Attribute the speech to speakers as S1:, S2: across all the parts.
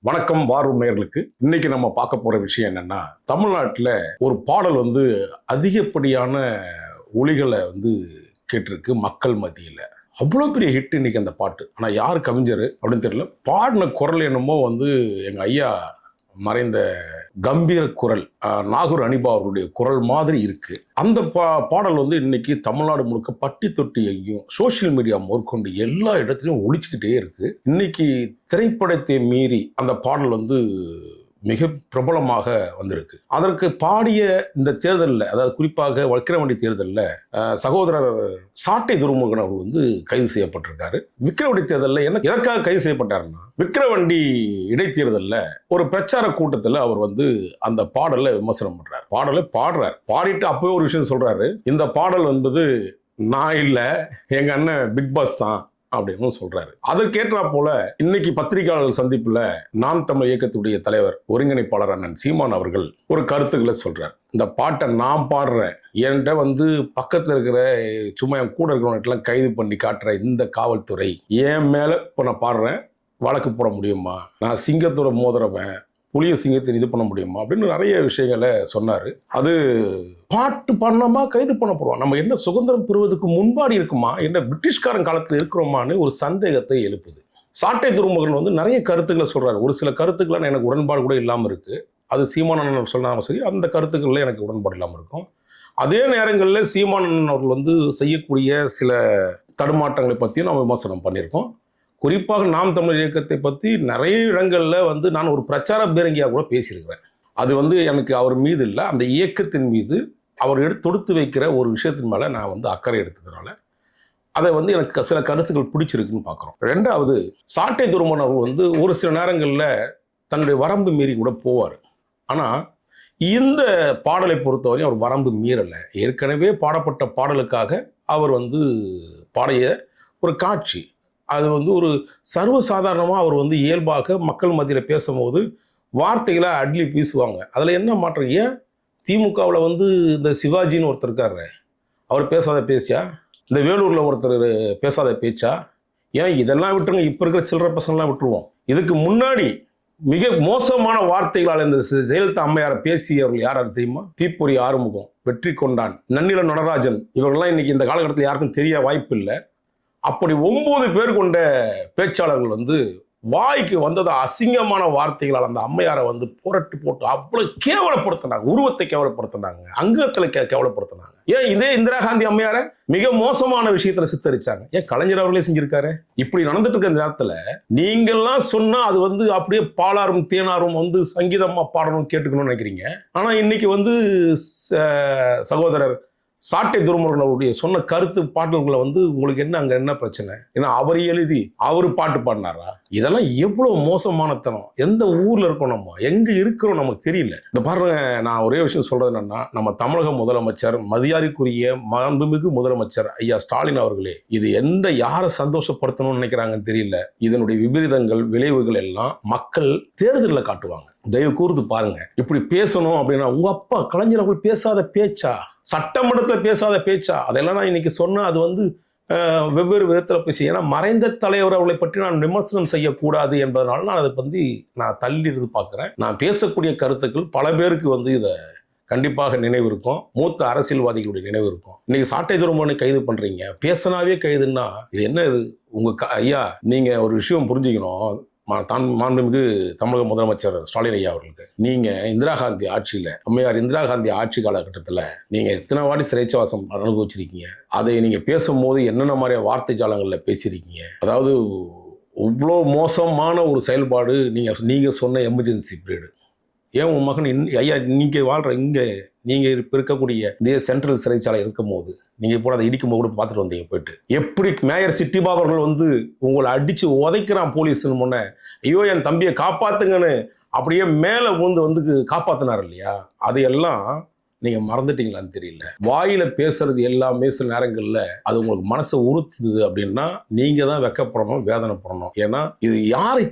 S1: வணக்கம் வாரும் நேயர்களுக்கு. இன்னைக்கு நம்ம பார்க்க போற விஷயம் என்னன்னா, தமிழ்நாட்டுல ஒரு பாடல் அதிகப்படியான ஒலிகளை கேட்டிருக்கு மக்கள் மத்தியில. அவ்வளோ பெரிய ஹிட் இன்னைக்கு அந்த பாட்டு. ஆனா யாரு கவிஞர் அப்படின்னு தெரியல. பாடின குரல் என்னமோ எங்க ஐயா மறைந்த கம்பீர குரல் நாகூர் அனிபா அவர்களுடைய குரல் மாதிரி இருக்கு. அந்த பாடல் இன்னைக்கு தமிழ்நாடு முழுக்க பட்டி தொட்டி எங்கேயும் சோசியல் மீடியா மேற்கொண்டு எல்லா இடத்துலையும் ஒழிச்சுக்கிட்டே இருக்கு. இன்னைக்கு திரைப்படத்தை மீறி அந்த பாடல் மிக பிரபலமாக வந்திருக்கு. அதற்கு பாடிய இந்த தேர்தலில், அதாவது குறிப்பாக விக்கிரவாண்டி தேர்தலில் சகோதரர் சாட்டை துரைமுருகன் அவர் கைது செய்யப்பட்டிருக்காரு. விக்கிரவாண்டி தேர்தலில் எதற்காக கைது செய்யப்பட்டாருன்னா, விக்கிரவாண்டி இடைத்தேர்தலில் ஒரு பிரச்சார கூட்டத்தில் அவர் அந்த பாடலை விமர்சனம் பண்றாரு. பாடலை பாடிட்டு அப்பவே ஒரு விஷயம் சொல்றாரு. இந்த பாடல் நான் இல்லை, எங்க அண்ணன் பிக் பாஸ் தான் அப்படின்னு சொல்றாரு. அதற்கேற்றா போல இன்னைக்கு பத்திரிகையாளர்கள் சந்திப்புல நாம் தமிழ் இயக்கத்துடைய தலைவர் ஒருங்கிணைப்பாளர் அண்ணன் சீமான் அவர்கள் ஒரு கருத்துக்களை சொல்றார். இந்த பாட்டை நான் பாடுறேன், என்கிட்ட பக்கத்துல இருக்கிற சும்மா என் கூட இருக்கிறவங்கெல்லாம் கைது பண்ணி காட்டுற இந்த காவல்துறை என் மேல இப்ப நான் பாடுறேன், வழக்கு போட முடியுமா? நான் சிங்கத்தோட மோதிரவன், புளிய சிங்கத்தை இது பண்ண முடியுமா அப்படின்னு நிறைய விஷயங்களை சொன்னாரு. அது பாட்டு பண்ணாமா கைது பண்ண போடுவான், நம்ம என்ன சுதந்திரம் பெறுவதற்கு முன்பாடி இருக்குமா, என்ன பிரிட்டிஷ்காரன் காலத்தில் இருக்கிறோமான்னு ஒரு சந்தேகத்தை எழுப்புது. சாட்டை துரைமுருகன் நிறைய கருத்துக்களை சொல்றாரு. ஒரு சில கருத்துக்கள் எனக்கு உடன்பாடு கூட இல்லாமல் இருக்கு. அது சீமானன் சொன்னாலும் சரி, அந்த கருத்துக்கள்ல எனக்கு உடன்பாடு இல்லாமல் இருக்கும். அதே நேரங்களில் சீமானன் அவர்கள் செய்யக்கூடிய சில தடுமாற்றங்களை பற்றியும் நம்ம விமர்சனம் பண்ணியிருக்கோம். குறிப்பாக நாம் தமிழ் இயக்கத்தை பற்றி நிறைய இடங்களில் நான் ஒரு பிரச்சார பேரங்கியாக கூட பேசியிருக்கிறேன். அது எனக்கு அவர் மீது இல்லை, அந்த இயக்கத்தின் மீது அவர் தொடுத்து வைக்கிற ஒரு விஷயத்தின் மேலே நான் அக்கறை எடுத்ததுனால அதை எனக்கு சில கருத்துக்கள் பிடிச்சிருக்குன்னு பார்க்குறோம். ரெண்டாவது, சாட்டை துரைமுருகன் அவர் ஒரு சில நேரங்களில் தன்னுடைய வரம்பு மீறி கூட போவார். ஆனால் இந்த பாடலை பொறுத்தவரையும் அவர் வரம்பு மீறலை. ஏற்கனவே பாடப்பட்ட பாடலுக்காக அவர் பாடிய ஒரு காட்சி, அது ஒரு சர்வசாதாரணமாக அவர் இயல்பாக மக்கள் மத்தியில் பேசும்போது வார்த்தைகளை அட்லி பேசுவாங்க. அதில் என்ன மாற்றம்? ஏன் திமுகவில் இந்த சிவாஜின்னு ஒருத்தர் இருக்காரு, அவர் பேசாத பேச்சா? இந்த வேலூரில் ஒருத்தர் பேசாத பேச்சா? ஏன் இதெல்லாம் விட்டுருங்க, இப்போ இருக்கிற சில்லற பசங்கள்லாம் விட்டுருவோம். இதுக்கு முன்னாடி மிக மோசமான வார்த்தைகளால் இந்த ஜெயலலிதா அம்மையாரை பேசியவர்கள் யாராவது தெரியுமா? தீப்பொறி ஆறுமுகம், வெற்றி கொண்டான், நன்னில நடராஜன், இவர்கள்லாம் இன்னைக்கு இந்த காலகட்டத்தில் யாருக்கும் தெரிய வாய்ப்பு இல்லை. அப்படி 9 பேர் கொண்ட பேச்சாளர்கள் வாய்க்கு வந்தது அசிங்கமான வார்த்தைகளால் அந்த அம்மையாரை புரட்டி போட்டு அவ்வளவு கேவலப்படுத்தினாங்க. உருவத்தை கேவலப்படுத்தினாங்க, அங்கத்தில் கேவலப்படுத்தினாங்க. ஏன் இதே இந்திரா காந்தி அம்மையாரை மிக மோசமான விஷயத்துல சித்தரிச்சாங்க. ஏன் கலைஞர் அவர்களே செஞ்சிருக்காரு. இப்படி நடந்துட்டு இருக்க நேரத்துல நீங்கள்லாம் சொன்னா அது அப்படியே பாலாரும் தேனாரும் சங்கீதமா பாடணும் கேட்டுக்கணும்னு நினைக்கிறீங்க. ஆனா இன்னைக்கு சகோதரர் சாட்டை துரைமுருகன் அவருடைய சொன்ன கருத்து பாடல்களை உங்களுக்கு அங்க என்ன பிரச்சனை? ஏன்னா அவர் எழுதி அவர் பாட்டு பாடினாரா? இதெல்லாம் எவ்வளவு மோசமானத்தனம். எந்த ஊர்ல இருக்கோம், நம்ம எங்க இருக்கிறோம் நமக்கு தெரியல. இந்த பாருங்க, நான் ஒரே விஷயம் சொல்றது என்னன்னா, நம்ம தமிழக முதலமைச்சர், மரியாதைக்குரிய மாண்புமிகு முதலமைச்சர் ஐயா ஸ்டாலின் அவர்களே, இது யாரை சந்தோஷப்படுத்தணும்னு நினைக்கிறாங்கன்னு தெரியல. இதனுடைய விபரீதங்கள், விளைவுகள் எல்லாம் மக்கள் தேர்தலில் காட்டுவாங்க. தயவு கூர்ந்து பாருங்க. இப்படி பேசணும் அப்படின்னா, உங்க அப்பா கலைஞர் அவர்கள் பேசாத பேச்சா, சட்டமன்றத்தில் பேசாத பேச்சா, அதெல்லாம் நான் இன்னைக்கு சொன்னா அது வெவ்வேறு விதத்தில் பேசி, ஏன்னா மறைந்த தலைவர் அவர்களை பற்றி நான் விமர்சனம் செய்யக்கூடாது என்பதனால நான் அதை நான் தள்ளி இருந்து பார்க்குறேன். நான் பேசக்கூடிய கருத்துக்கள் பல பேருக்கு இதை கண்டிப்பாக நினைவு இருக்கும், மூத்த அரசியல்வாதிகளுடைய நினைவு இருக்கும். இன்னைக்கு சாட்டை துரைமுருகனை கைது பண்றீங்க, பேசினாவே கைதுன்னா இது என்ன? இது ஐயா, நீங்க ஒரு விஷயம் புரிஞ்சுக்கணும். மாண்புமிகு தமிழக முதலமைச்சர் ஸ்டாலின் ஐயா அவர்களுக்கு, நீங்க இந்திரா காந்தி ஆட்சியில, அம்மையார் இந்திரா காந்தி ஆட்சி காலகட்டத்தில் நீங்க எத்தனை வாட்டி சிறைச்சவாசம் அனுபவிச்சிருக்கீங்க. அதை நீங்க பேசும்போது என்னென்ன மாதிரியான வார்த்தை ஜாலங்கள்ல பேசியிருக்கீங்க. அதாவது இவ்வளோ மோசமான ஒரு செயல்பாடு. நீங்க சொன்ன எமர்ஜென்சி பீரியடு. ஏன் உன் மகன் ஐயா நீங்க வாழ்ற இங்கே நீங்க இருக்கக்கூடிய இதே சென்ட்ரல் சிறைச்சாலை இருக்கும் போது நீங்க இப்போ அதை இடிக்கும் போது கூட பார்த்துட்டு வந்தீங்க. போயிட்டு எப்படி மேயர் சிட்டிபா அவர்கள் உங்களை அடிச்சு உதைக்கிறான் போலீஸ்னு முன்ன, ஐயோ என் தம்பியை காப்பாத்துங்கன்னு அப்படியே மேலே காப்பாத்தினார் இல்லையா? அதையெல்லாம் நீங்க மறந்துட்டீங்களான்னு தெரியல. வாயில பேசுறது எல்லாமே சில நேரங்கள்ல அது உங்களுக்கு மனசை உறுத்துது அப்படின்னா நீங்க தான் வெக்கப்படணும், வேதனைப்படணும். ஏன்னா இது யாரை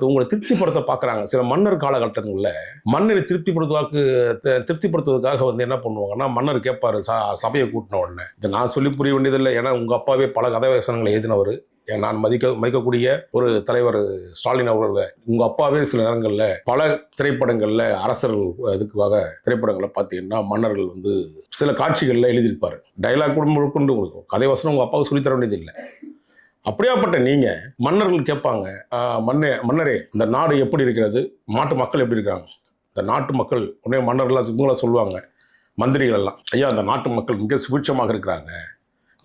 S1: உங்களை திருப்திப்படுத்த பாக்குறாங்க. சில மன்னர் காலகட்டங்கள்ல மன்னரை திருப்திப்படுத்துவதற்காக என்ன பண்ணுவாங்கன்னா, மன்னர் கேட்பாரு சபையை கூட்டின உடனே, இதை நான் சொல்லி புரிய வேண்டியதில்லை, ஏன்னா உங்க அப்பாவே பல கதை வசனங்களை எழுதினவர், நான் மதிக்கக்கூடிய ஒரு தலைவர் ஸ்டாலின் அவர்கள், உங்கள் அப்பாவே சில நேரங்களில் பல திரைப்படங்களில் அரசர்கள் இதுக்காக திரைப்படங்களில் பார்த்தீங்கன்னா மன்னர்கள் வந்து சில காட்சிகளில் எழுதியிருப்பார். டைலாக் கூட முழுக்கொண்டு உங்களுக்கு கதை வசனம் உங்கள் அப்பாவுக்கு சொல்லித்தர வேண்டியதில்லை. அப்படியாப்பட்ட நீங்கள் மன்னர்கள் கேட்பாங்க, மன்னரே இந்த நாடு எப்படி இருக்கிறது, நாட்டு மக்கள் எப்படி இருக்காங்க? இந்த நாட்டு மக்கள் உடனே மன்னர்கள்லாம் இவங்கள சொல்லுவாங்க, மந்திரிகள் எல்லாம், ஐயா அந்த நாட்டு மக்கள் மிக சுபிட்சமாக இருக்கிறாங்க,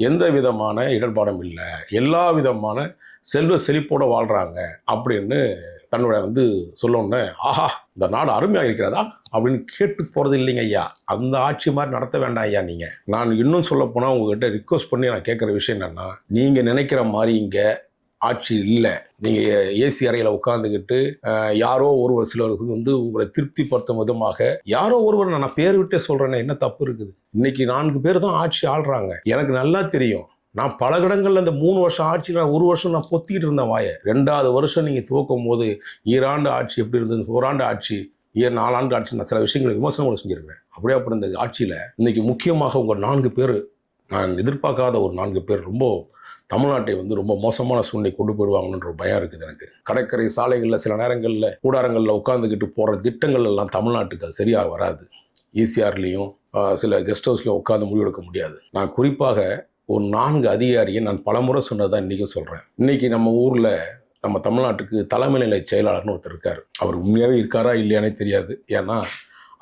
S1: எந்த விதமான இடர்பாடும் இல்லை, எல்லா விதமான செல்வ செழிப்போடு வாழ்கிறாங்க அப்படின்னு தன்னோட வந்து சொல்லணுன்னு, ஆஹா இந்த நாடு அருமையாக இருக்கிறதா அப்படின்னு கேட்டு போகிறது இல்லைங்க ஐயா. அந்த ஆட்சி மாதிரி நடத்த வேண்டாம் ஐயா. நீங்கள் நான் இன்னும் சொல்ல போனால் உங்ககிட்ட ரிக்வஸ்ட் பண்ணி நான் கேட்குற விஷயம் என்னென்னா, நீங்கள் நினைக்கிற மாதிரி இங்கே ஆட்சி இல்லை. நீங்கள் ஏசி அறையில் உட்காந்துக்கிட்டு யாரோ ஒருவர் சிலருக்கு வந்து உங்களை திருப்திப்படுத்தும் விதமாக யாரோ ஒருவர், நான் பேர் விட்டே சொல்கிறேன்னு என்ன தப்பு இருக்குது? இன்னைக்கு 4 பேர் தான் ஆட்சி ஆள்றாங்க. எனக்கு நல்லா தெரியும். நான் பல இடங்கள்ல இந்த 3 வருஷம் ஆட்சி, நான் 1 வருஷம் நான் பொத்திக்கிட்டு இருந்தேன் வாயை. 2வது வருஷம் நீங்கள் துவக்கும் போது ஈராண்டு ஆட்சி எப்படி இருந்தது, 1 ஆண்டு ஆட்சி, 4 ஆண்டு ஆட்சி, நான் சில விஷயங்களை விமர்சனம் கூட செஞ்சுருக்கேன். அப்படியே அப்படி இந்த ஆட்சியில் இன்னைக்கு முக்கியமாக உங்கள் 4 பேர், நான் எதிர்பார்க்காத ஒரு 4 பேர் ரொம்ப தமிழ்நாட்டை வந்து ரொம்ப மோசமான சூழ்நிலை கொண்டு போயிடுவாங்கன்ற ஒரு பயம் இருக்குது எனக்கு. கடற்கரை சாலைகளில் சில நேரங்களில் கூடாரங்களில் உட்காந்துக்கிட்டு போகிற திட்டங்கள் எல்லாம் தமிழ்நாட்டுக்கு அது சரியாக வராது. ஈசிஆர்லேயும் சில கெஸ்ட் ஹவுஸ்லையும் உட்காந்து முடிவெடுக்க முடியாது. நான் குறிப்பாக ஒரு 4 அதிகாரியை நான் பலமுறை சொன்னதான் இன்றைக்கும் சொல்கிறேன். இன்றைக்கி நம்ம ஊரில், நம்ம தமிழ்நாட்டுக்கு தலைமை நிலை செயலாளர்னு ஒருத்தர் இருக்கார். அவர் உண்மையாகவே இருக்காரா இல்லையானே தெரியாது. ஏன்னா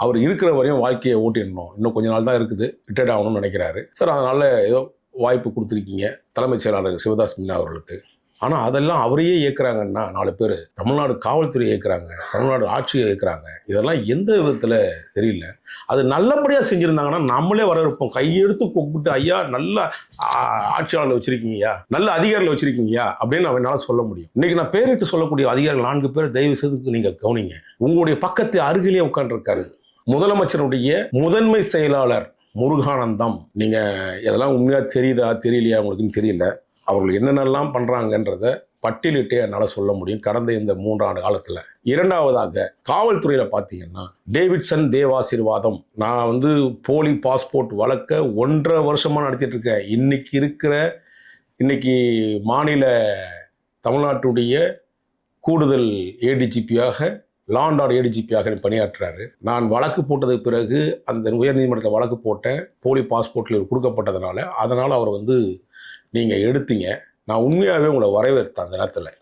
S1: அவர் இருக்கிற வரையும் வாழ்க்கையை ஓட்டிடணும், இன்னும் கொஞ்ச நாள் தான் இருக்குது, ரிட்டையர்ட் ஆகணும்னு நினைக்கிறாரு சார். அதனால் ஏதோ வாய்ப்பு கொடுத்துருக்கீங்க தலைமைச் செயலாளர் சிவதாஸ் மீனா அவர்களுக்கு. ஆனால் அதெல்லாம் அவரையே இயக்குறாங்கன்னா 4 பேர், தமிழ்நாடு காவல்துறை இயக்குறாங்க, தமிழ்நாடு ஆட்சியை இயக்குறாங்க. இதெல்லாம் எந்த விதத்தில் தெரியல. அது நல்லபடியாக செஞ்சுருந்தாங்கன்னா நம்மளே வரவேற்போம், கையெடுத்து கூப்பிட்டு, ஐயா நல்ல ஆட்சியாளர்கள் வச்சுருக்கீங்கயா, நல்ல அதிகாரிகள் வச்சுருக்கீங்கயா அப்படின்னு அவனால் சொல்ல முடியும். இன்றைக்கி நான் பேரிட்டு சொல்லக்கூடிய அதிகாரிகள் 4 பேர் தயவு செய்து நீங்கள் கவனிங்க. உங்களுடைய பக்கத்து அருகிலே உட்காந்துருக்காரு முதலமைச்சருடைய முதன்மை செயலாளர் முருகானந்தம். நீங்கள் இதெல்லாம் உண்மையாக தெரியுதா தெரியலையா உங்களுக்குன்னு தெரியல. அவர்கள் என்னென்னலாம் பண்ணுறாங்கன்றத பட்டியலிட்டே என்னால் சொல்ல முடியும் கடந்த இந்த 3 ஆண்டு காலத்தில். 2வதாக காவல்துறையில் பார்த்தீங்கன்னா டேவிட்சன் தேவாசீர்வாதம். நான் வந்து போலி பாஸ்போர்ட் வழக்க 1.5 வருஷமாக நடத்திட்டு இருக்கேன். இன்னைக்கு மாநில தமிழ்நாட்டுடைய கூடுதல் ஏடிஜிபியாக, லா அண்ட் ஆர்டர் ஏடிஜிபியாக பணியாற்றுறாரு. நான் வழக்கு போட்டதுக்கு பிறகு அந்த உயர்நீதிமன்றத்தில் வழக்கு போட்டேன், போலி பாஸ்போர்ட்டில் கொடுக்கப்பட்டதுனால. அதனால் அவர் வந்து நீங்கள் எடுத்தீங்க, நான் உண்மையாகவே உங்களை வரவேற்றேன். அந்த நேரத்தில்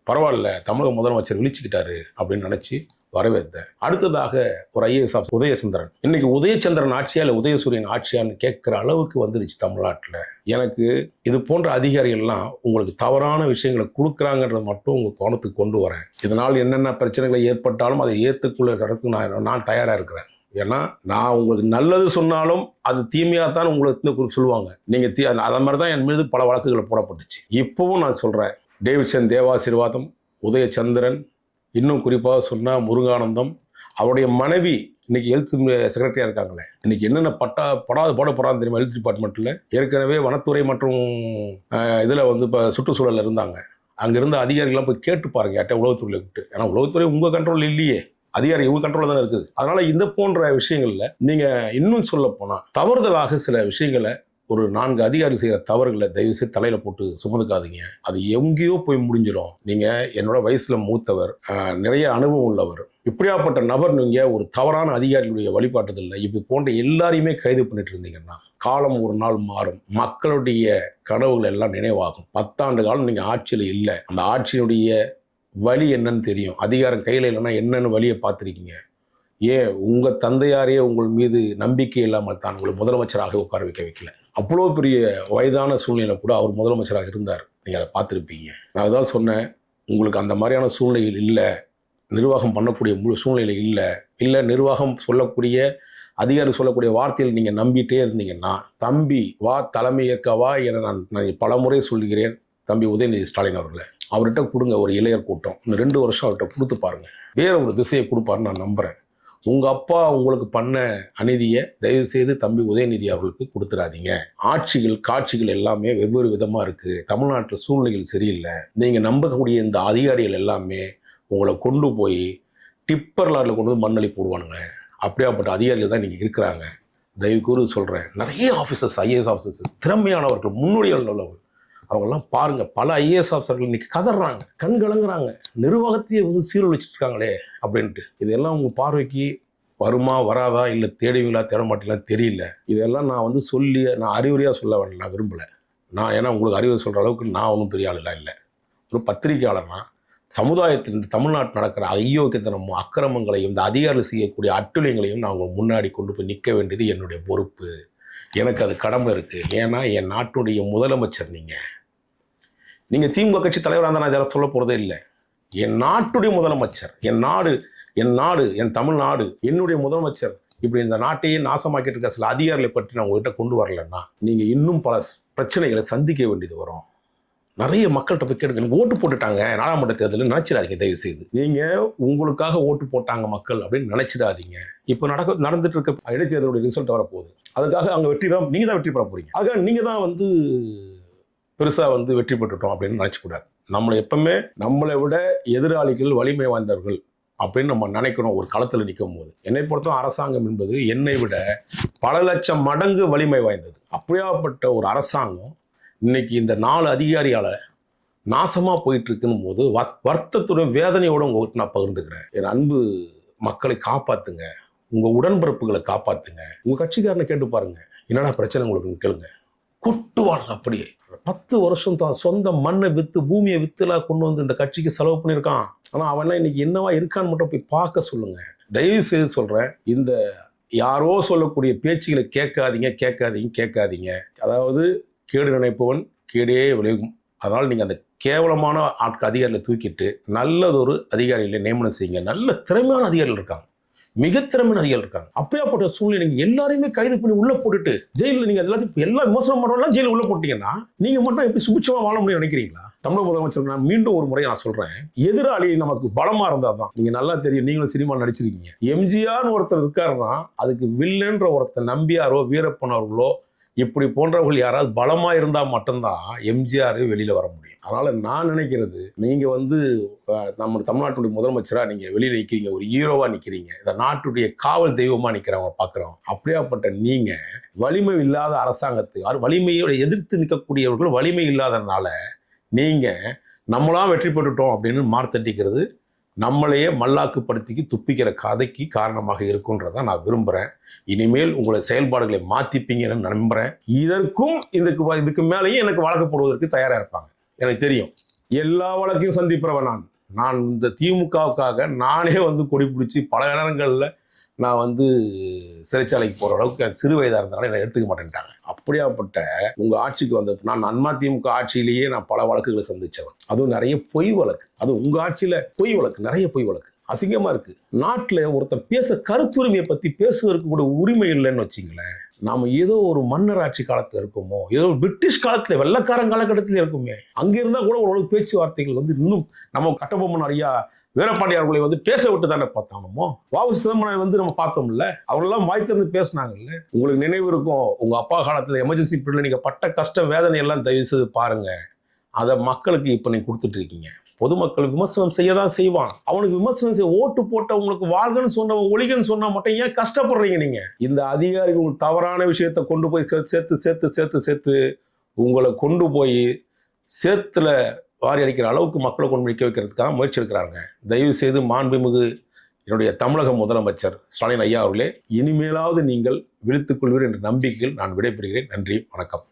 S1: பரவாயில்ல, தமிழக முதலமைச்சர் விழிச்சுக்கிட்டாரு அப்படின்னு நினச்சி வரவேற்றேன். அடுத்ததாக ஒரு ஐஏஎஸ் ஆஃபீஸர் உதயச்சந்திரன். இன்னைக்கு உதயச்சந்திரன் ஆட்சியா இல்லை உதயசூரியன் ஆட்சியான்னு கேட்குற அளவுக்கு வந்துடுச்சு தமிழ்நாட்டில். எனக்கு இது போன்ற அதிகாரிகள்லாம் உங்களுக்கு தவறான விஷயங்களை கொடுக்குறாங்கன்றத மட்டும் உங்கள் கவனத்துக்கு கொண்டு வரேன். இதனால் என்னென்ன பிரச்சனைகளை ஏற்பட்டாலும் அதை ஏற்றுக்குள்ள இடத்துக்கு நான் தயாராக இருக்கிறேன். ஏன்னா நான் உங்களுக்கு நல்லது சொன்னாலும் அது தீமையாக தான் உங்களுக்கு சொல்லுவாங்க. நீங்கள் அதை மாதிரி தான் என் மீது பல வழக்குகள் போடப்பட்டுச்சு. இப்போவும் நான் சொல்கிறேன், டேவிட்சன் தேவாசீர்வாதம், உதயச்சந்திரன், இன்னும் குறிப்பாக சொன்னால் முருகானந்தம், அவருடைய மனைவி இன்னைக்கு ஹெல்த் செக்ரட்டரியாக இருக்காங்களே, இன்னைக்கு என்னென்ன படாது போட போகிறான்னு தெரியுமா? ஹெல்த் டிபார்ட்மெண்ட்டில் ஏற்கனவே வனத்துறை மற்றும் இதில் வந்து இப்போ சுற்றுச்சூழலில் இருந்தாங்க. அங்கே இருந்த அதிகாரிகள்லாம் போய் கேட்டு பாருங்க யார்கிட்ட, உளவுத்துறையில் விட்டு. ஏன்னா உளவுத்துறை உங்கள் கண்ட்ரோல் இல்லையே, அதிகாரி இவங்க கண்ட்ரோலில் தானே இருக்குது. அதனால இந்த போன்ற விஷயங்களில் நீங்கள் இன்னும் சொல்ல போனால் தவறுதலாக சில விஷயங்களை, ஒரு 4 அதிகாரிகள் செய்கிற தவறுகளை தயவுசெய்து தலையில் போட்டு சுமந்துக்காதீங்க. அது எங்கேயோ போய் முடிஞ்சிடும். நீங்கள் என்னோட வயசில் மூத்தவர், நிறைய அனுபவம் உள்ளவர், இப்படியாப்பட்ட நபர் நீங்கள் ஒரு தவறான அதிகாரிகளுடைய வழிபாட்டுதலில் இப்படி போன்ற எல்லாரையுமே கைது பண்ணிட்டு இருந்தீங்கன்னா காலம் ஒரு நாள் மாறும். மக்களுடைய கனவுகள் எல்லாம் நினைவாகும். 10 ஆண்டு காலம் நீங்கள் ஆட்சியில் இல்லை, அந்த ஆட்சியினுடைய வழி என்னன்னு தெரியும். அதிகாரம் கையில் இல்லைன்னா என்னென்னு வழியை பார்த்துருக்கீங்க. ஏன் உங்கள் தந்தையாரே உங்கள் மீது நம்பிக்கை இல்லாமல் தான் உங்களை முதலமைச்சராக உட்கார வைக்கல. அவ்வளோ பெரிய வயதான சூழ்நிலை கூட அவர் முதலமைச்சராக இருந்தார். நீங்கள் அதை பார்த்துருப்பீங்க. நான் அதான் சொன்னேன், உங்களுக்கு அந்த மாதிரியான சூழ்நிலைகள் இல்லை, நிர்வாகம் பண்ணக்கூடிய சூழ்நிலை இல்லை நிர்வாகம் சொல்லக்கூடிய அதிகாரி சொல்லக்கூடிய வார்த்தையில் நீங்கள் நம்பிட்டே இருந்தீங்கன்னா, தம்பி வா தலைமை ஏற்கவா என நான் பல முறை சொல்கிறேன். தம்பி உதயநிதி ஸ்டாலின் அவர்களை அவர்கிட்ட கொடுங்க ஒரு இளையர் கூட்டம். இன்னும் 2 வருஷம் அவர்கிட்ட கொடுத்து பாருங்கள், வேற ஒரு திசையை கொடுப்பாருன்னு நான் நம்புகிறேன். உங்கள் அப்பா உங்களுக்கு பண்ண அநீதியை தயவுசெய்து தம்பி உதயநிதி அவர்களுக்கு கொடுத்துடாதீங்க. காட்சிகள் எல்லாமே வெவ்வேறு விதமாக இருக்குது. தமிழ்நாட்டில் சூழ்நிலைகள் சரியில்லை. நீங்கள் நம்பக்கூடிய இந்த அதிகாரிகள் எல்லாமே உங்களை கொண்டு போய் டிப்பர் லாரில் கொண்டு வந்து மண்ணளி போடுவானுங்க. அப்படியாப்பட்ட அதிகாரிகள் தான் நீங்கள் இருக்கிறாங்க. தயவு கூறு சொல்கிறேன், நிறைய ஆஃபீஸர்ஸ், ஐஏஎஸ் ஆஃபீஸர்ஸ் திறமையானவர்கள், முன்னோடிகள் உள்ளவர்கள், அவங்கெல்லாம் பாருங்க, பல ஐஏஎஸ் ஆஃபீஸர்கள் இன்னைக்கு கதறாங்க, கண் கலங்குறாங்க, நிர்வாகத்தையே வந்து சீரழிச்சிட்டு இருக்காங்களே அப்படின்ட்டு. இதெல்லாம் உங்க பார்வைக்கு வருமா வராதா, இல்லை தேடுவீங்களா தேட மாட்டீங்களா தெரியல. இதெல்லாம் நான் வந்து சொல்லி நான் அறிவுரையாக சொல்ல வேண்டாம், நான் விரும்பலை. நான் ஏன்னா உங்களுக்கு அறிவுரை சொல்கிற அளவுக்கு நான் ஒன்றும் பெரிய ஆளுலாம் இல்லை. ஒரு பத்திரிகையாளர்னா சமுதாயத்தில் இந்த தமிழ்நாட்டில் நடக்கிற அயோக்கியத்தனமும் அக்கிரமங்களையும் இந்த அதிகாரிகள் செய்யக்கூடிய அட்டுழியங்களையும் நான் உங்களுக்கு முன்னாடி கொண்டு போய் நிற்க வேண்டியது என்னுடைய பொறுப்பு. எனக்கு அது கடமை இருக்குது. ஏன்னா என் நாட்டுடைய முதலமைச்சர் நீங்கள் திமுக கட்சி தலைவராக இருந்தால் நான் இதெல்லாம் சொல்ல போகிறதே இல்லை. என் நாட்டுடைய முதலமைச்சர், என் நாடு என் தமிழ்நாடு, என்னுடைய முதலமைச்சர் இப்படி இந்த நாட்டையே நாசமாக்கிட்டு இருக்க சில அதிகாரிகளை பற்றி நான் உங்ககிட்ட கொண்டு வரலன்னா நீங்கள் இன்னும் பல பிரச்சனைகளை சந்திக்க வேண்டியது வரும். நிறைய மக்கள்கிட்ட போய் கேட்க, ஓட்டு போட்டுட்டாங்க நாடாளுமன்ற தேர்தலில் நினைச்சிடாதீங்க. தயவு செய்து நீங்கள் உங்களுக்காக ஓட்டு போட்டாங்க மக்கள் அப்படின்னு நினைச்சிடாதீங்க. இப்போ நடந்துட்டு இருக்க இடைத்தேர்தலுடைய ரிசல்ட் வரப்போகுது. அதுக்காக அங்கே நீங்கள் தான் வெற்றி பெற போறீங்க. அதுக்காக நீங்கள் தான் வந்து பெருசாக வந்து வெற்றி பெற்றுட்டோம் அப்படின்னு நினைச்சக்கூடாது. நம்மளை எப்பவுமே நம்மளை விட எதிராளிகள் வலிமை வாய்ந்தவர்கள் அப்படின்னு நம்ம நினைக்கணும். ஒரு களத்தில் நிற்கும் போது என்னை பொறுத்தவரை அரசாங்கம் என்பது என்னை விட பல லட்சம் மடங்கு வலிமை வாய்ந்தது. அப்படியாப்பட்ட ஒரு அரசாங்கம் இன்னைக்கு இந்த 4 அதிகாரியால் நாசமாக போயிட்டு இருக்குன்னு போது வருத்தத்துடன் வேதனையோடு உங்கள்கிட்ட நான் பகிர்ந்துக்கிறேன். என் அன்பு மக்களை காப்பாற்றுங்க, உங்கள் உடன்பிறப்புகளை காப்பாற்றுங்க. உங்கள் கட்சிக்காரனை கேட்டு பாருங்க, என்னடா பிரச்சனை உங்களுக்கு கேளுங்க. கொட்டுவானுங்க அப்படியே. 10 வருஷம் தான் சொந்த மண்ணை விற்று பூமியை விற்றுலாம் கொண்டு வந்து இந்த கட்சிக்கு செலவு பண்ணியிருக்கான். ஆனால் அவன்லாம் இன்னைக்கு என்னவா இருக்கான்னு மட்டும் போய் பார்க்க சொல்லுங்க. தயவு செய்து சொல்கிறேன், இந்த யாரோ சொல்லக்கூடிய பேச்சுகளை கேட்காதீங்க. அதாவது கேடு நினைப்பவன் கேடே விளையும். அதனால் நீங்கள் அந்த கேவலமான அதிகாரிகளை தூக்கிட்டு நல்லதொரு அதிகாரிகளை நியமனம் செய்யுங்க. நல்ல திறமையான அதிகாரிகள் இருக்காங்க, மிக திறமையான அதிகாரிகள் இருக்காங்க. அப்படியாப்பட்ட சூழ்நிலை நீங்கள் எல்லாரையுமே கைது பண்ணி உள்ள போட்டுட்டு ஜெயிலில் நீங்கள் எல்லாத்தையும் எல்லா விமர்சனம் பண்ணுறவங்களாம் ஜெயிலில் உள்ள போட்டீங்கன்னா நீங்கள் மட்டும் எப்படி சுபிட்சமாக வாழ முடியும் நினைக்கிறீங்களா? தமிழக முதலமைச்சர் நான் மீண்டும் ஒரு முறை நான் சொல்கிறேன், எதிராளி நமக்கு பலமாக இருந்தால் தான். நீங்கள் நல்லா தெரியும், நீங்களும் சினிமா நடிச்சிருக்கீங்க. எம்ஜிஆர்னு ஒருத்தர் இருக்காருன்னா அதுக்கு வில்லன்ற ஒருத்தர் நம்பியாரோ வீரப்பன் அவர்களோ இப்படி போன்றவர்கள் யாராவது பலமாக இருந்தால் மட்டும்தான் எம்ஜிஆர் வெளியில் வர முடியும். அதனால் நான் நினைக்கிறது, நீங்கள் வந்து நம்ம தமிழ்நாட்டுடைய முதலமைச்சராக நீங்கள் வெளியில் நிற்கிறீங்க, ஒரு ஹீரோவாக நிற்கிறீங்க, இந்த நாட்டுடைய காவல் தெய்வமாக நிற்கிறவங்க பார்க்குறோம். அப்படியாப்பட்ட நீங்கள் வலிமை இல்லாத அரசாங்கத்துக்கு வலிமையோட எதிர்த்து நிற்கக்கூடியவர்கள் வலிமை இல்லாததுனால நீங்கள் நம்மளாம் வெற்றி பெற்றுட்டோம் அப்படின்னு மார்த்தட்டிக்கிறது நம்மளையே மல்லாக்குப்படுத்திக்கு துப்பிக்கிற கதைக்கு காரணமாக இருக்குன்றதை நான் விரும்புகிறேன். இனிமேல் உங்களை செயல்பாடுகளை மாற்றிப்பீங்கன்னு நம்புகிறேன். இதுக்கு மேலேயும் எனக்கு வழக்கு போடுவதற்கு தயாராக இருப்பாங்க. எனக்கு தெரியும், எல்லா வழக்கையும் சந்திப்பவன் நான் இந்த திமுகவுக்காக நானே வந்து கொடி பிடிச்சி பல நேரங்களில் நான் வந்து சிறைச்சாலைக்கு போகிற அளவுக்கு சிறு வயதாக இருந்தாலும் என்னை எடுத்துக்க மாட்டேன்ட்டாங்க. அப்படியாப்பட்ட உங்கள் ஆட்சிக்கு வந்த நான் அதிமுக ஆட்சியிலேயே நான் பல வழக்குகளை சந்தித்தவன். அதுவும் நிறைய பொய் வழக்கு. அதுவும் உங்கள் ஆட்சியில் பொய் வழக்கு, நிறைய பொய் வழக்கு. அசிங்கமாக இருக்குது. நாட்டில் ஒருத்தன் கருத்துரிமையை பற்றி பேசுவதற்கு கூட உரிமை இல்லைன்னு வச்சிங்களேன். நாம் ஏதோ ஒரு மன்னர் ஆட்சி காலத்தில் இருக்கோமோ, ஏதோ பிரிட்டிஷ் காலத்தில் வெள்ளக்காரன் காலகட்டத்தில் இருக்குமே, அங்கே இருந்தால் கூட ஓரளவு பேச்சுவார்த்தைகள் வந்து இன்னும் நம்ம கட்டபொம்மன் ஐயா வீரபாண்டியார்களை வந்து பேச விட்டு தானே பார்த்தானமோ. வாவு சிதம்பரம் வந்து நம்ம பார்த்தோம்ல, அவங்களெல்லாம் வாய்த்திருந்து பேசினாங்கல்ல. உங்களுக்கு நினைவு இருக்கும், உங்கள் அப்பா காலத்தில் எமர்ஜென்சி பீரியடில் நீங்கள் பட்ட கஷ்டம் வேதனை எல்லாம் தயவு செய்து பாருங்க. அதை மக்களுக்கு இப்போ நீங்கள் கொடுத்துட்டு இருக்கீங்க. பொதுமக்கள் விமர்சனம் செய்ய தான் செய்வான். அவனுக்கு விமர்சனம் செய்ய ஓட்டு போட்டவங்களுக்கு வாழ்கன்னு சொன்னவன் ஒளிகன்னு சொன்னா மட்டும் ஏன் கஷ்டப்படுறீங்க? நீங்க இந்த அதிகாரிகள் உங்களுக்கு தவறான விஷயத்தை கொண்டு போய் சேர்த்து உங்களை கொண்டு போய் சேத்துல வாரி அடிக்கிற அளவுக்கு மக்களை கொண்டு நிற்க வைக்கிறதுக்காக முயற்சி எடுக்கிறாங்க. தயவு செய்து மாண்புமிகு என்னுடைய தமிழக முதலமைச்சர் ஸ்டாலின் ஐயா அவர்களே, இனிமேலாவது நீங்கள் விழித்துக் கொள்வீர் என்ற நம்பிக்கையில் நான் விடைபெறுகிறேன். நன்றி, வணக்கம்.